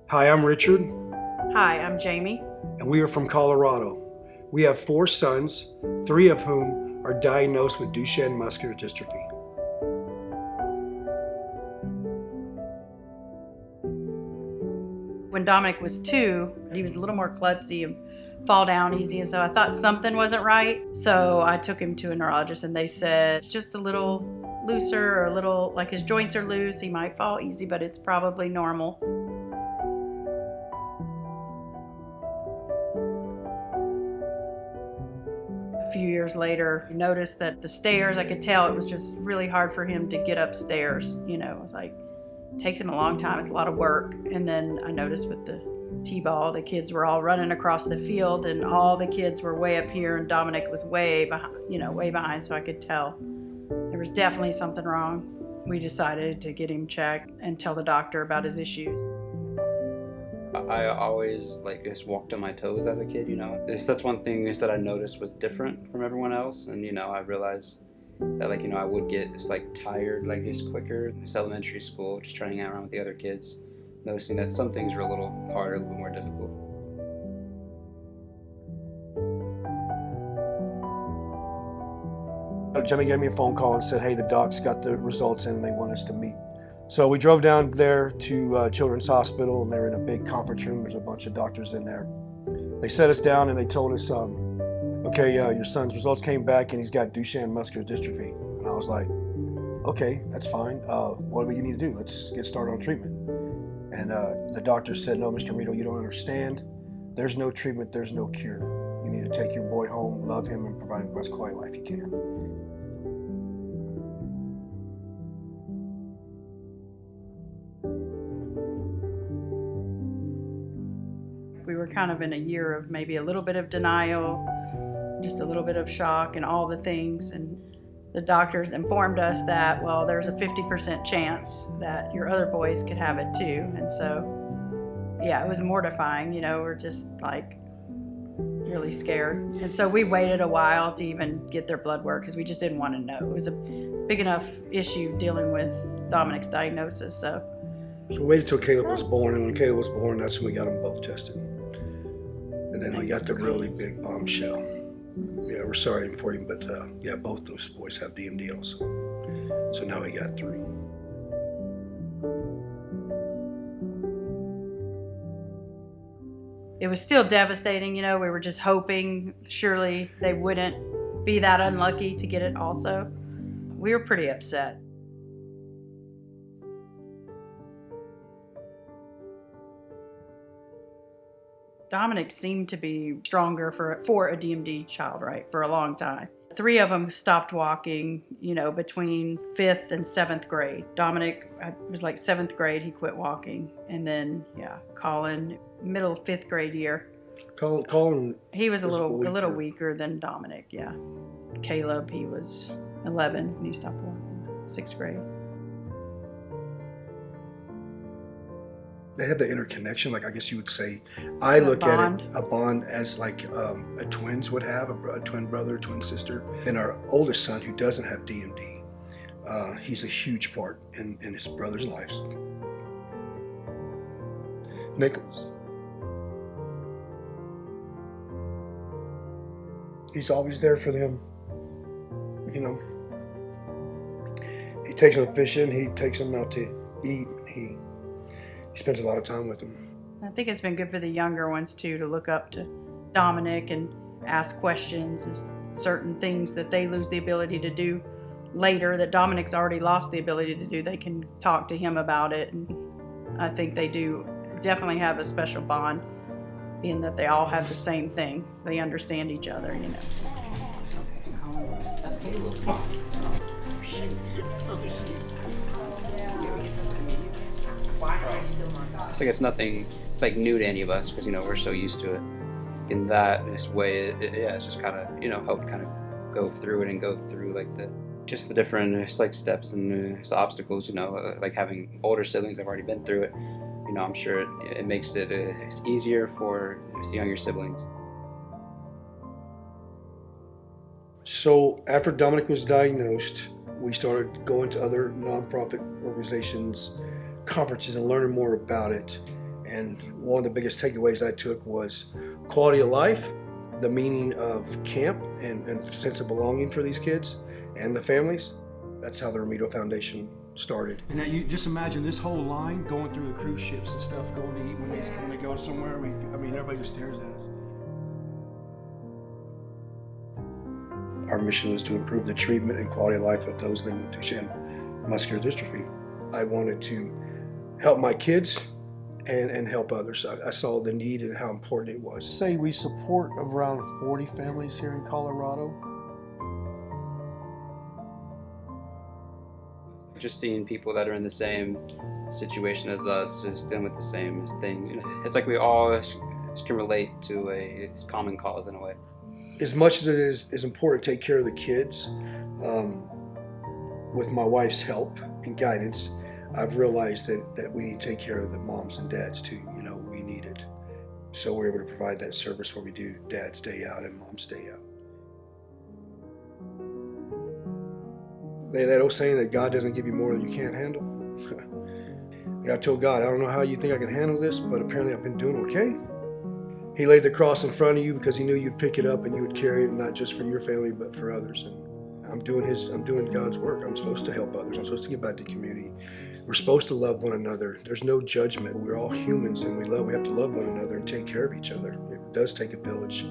Hi, I'm Richard, Hi, I'm Jamie. and we are from Colorado. We have 4 sons, 3 of whom are diagnosed with Duchenne muscular dystrophy. When Dominic was 2, he was a little more klutzy and fall down easy, and so I thought something wasn't right. So I took him to a neurologist, and they said just a little looser, or a little like his joints are loose. He might fall easy, but it's probably normal. A few years later, I noticed that the stairs, I could tell it was just really hard for him to get upstairs. It was like, it takes him a long time, it's a lot of work. And then I noticed with the T-ball, the kids were all running across the field, and all the kids were way up here, and Dominic was way behind, way behind, so I could tell there was definitely something wrong. We decided to get him checked and tell the doctor about his issues. I always just walked on my toes as a kid, That's one thing that I noticed was different from everyone else, and I realized that I would get just tired just quicker. This elementary school, just trying to hang around with the other kids, noticing that some things were a little harder, a little bit more difficult. Jimmy gave me a phone call and said, hey, the docs got the results in and they want us to meet. So we drove down there to Children's Hospital, and they're in a big conference room. There's a bunch of doctors in there. They set us down and they told us, okay, your son's results came back and he's got Duchenne muscular dystrophy. And I was like, okay, that's fine. What do we need to do? Let's get started on treatment. And the doctor said, no, Mr. Romito, you don't understand. There's no treatment, there's no cure. You need to take your boy home, love him, and provide him the best quality life you can. We were kind of in a year of maybe a little bit of denial, just a little bit of shock and all the things. And the doctors informed us that, well, there's a 50% chance that your other boys could have it too. And so, yeah, it was mortifying. We're just really scared. And so we waited a while to even get their blood work because we just didn't want to know. It was a big enough issue dealing with Dominic's diagnosis. So we waited till Caleb was born, and when Caleb was born, that's when we got them both tested. And then we got the really big bombshell. Yeah, we're sorry for him, but yeah, both those boys have DMD also. So now we got 3. it was still devastating. We were just hoping surely they wouldn't be that unlucky to get it also. We were pretty upset. Dominic seemed to be stronger for a DMD child, right, for a long time. 3 of them stopped walking, between 5th and 7th grade. Dominic was 7th grade, he quit walking. And then, Colin, middle 5th grade year. Colin he was a little weaker than Dominic, yeah. Caleb, he was 11 when he stopped walking, 6th grade. They have the interconnection, I guess you would say. I look at it, a bond as a twins would have, a twin brother, twin sister. And our oldest son, who doesn't have DMD, he's a huge part in his brother's lives. Nicholas. He's always there for them. He takes them fishing, he takes them out to eat, he spends a lot of time with them. I think it's been good for the younger ones too to look up to Dominic and ask questions. There's certain things that they lose the ability to do later that Dominic's already lost the ability to do. They can talk to him about it, and I think they do definitely have a special bond, being that they all have the same thing. So they understand each other, That's cool. It's it's nothing. It's new to any of us because we're so used to it. In this way, it's just kind of helped kind of go through it and go through the different steps and obstacles. Having older siblings have already been through it. I'm sure it makes it easier for the younger siblings. So after Dominic was diagnosed, we started going to other nonprofit organizations, conferences, and learning more about it. And one of the biggest takeaways I took was quality of life, the meaning of camp and sense of belonging for these kids and the families. That's how the Romito Foundation started. And now you just imagine this whole line going through the cruise ships and stuff, going to eat when they go somewhere. Everybody just stares at us. Our mission was to improve the treatment and quality of life of those living with Duchenne muscular dystrophy. I wanted to help my kids and help others. I saw the need and how important it was. Say we support around 40 families here in Colorado. Just seeing people that are in the same situation as us, just dealing with the same thing. It's like we all can relate to a common cause in a way. As much as it is important to take care of the kids, with my wife's help and guidance, I've realized that we need to take care of the moms and dads too. We need it. So we're able to provide that service where we do dads day out and moms day out. That old saying that God doesn't give you more than you can't handle. I told God, I don't know how you think I can handle this, but apparently I've been doing okay. He laid the cross in front of you because he knew you'd pick it up and you would carry it, not just for your family, but for others. And I'm doing God's work. I'm supposed to help others. I'm supposed to give back to the community. We're supposed to love one another. There's no judgment. We're all humans, and we have to love one another and take care of each other. It does take a village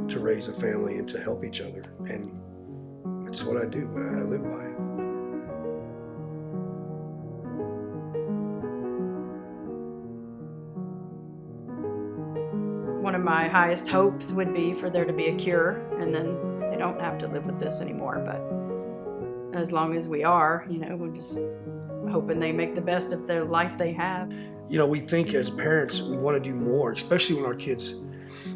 to raise a family and to help each other. And it's what I do. I live by it. One of my highest hopes would be for there to be a cure, and then they don't have to live with this anymore. But as long as we are, we're just hoping they make the best of their life they have. We think as parents we want to do more, especially when our kids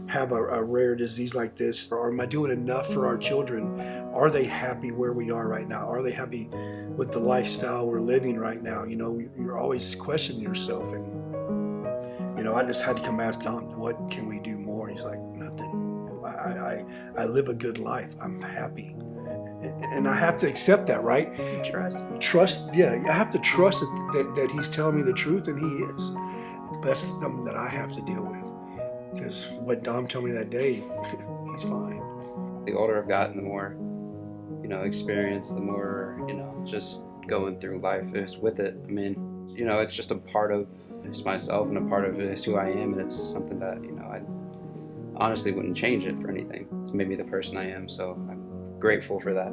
have a rare disease like this. Or am I doing enough for our children? Are they happy where we are right now? Are they happy with the lifestyle we're living right now? You're always questioning yourself. And I just had to come ask Dom, what can we do more? He's like, nothing. I live a good life. I'm happy. And I have to accept that, right? Trust, yeah. I have to trust that he's telling me the truth, and he is. But that's something that I have to deal with. Because what Dom told me that day, he's fine. The older I've gotten, the more, experience, the more, just going through life is with it. It's just a part of myself and a part of it's who I am, and it's something that, I honestly wouldn't change it for anything. It's made me the person I am, so I'm grateful for that.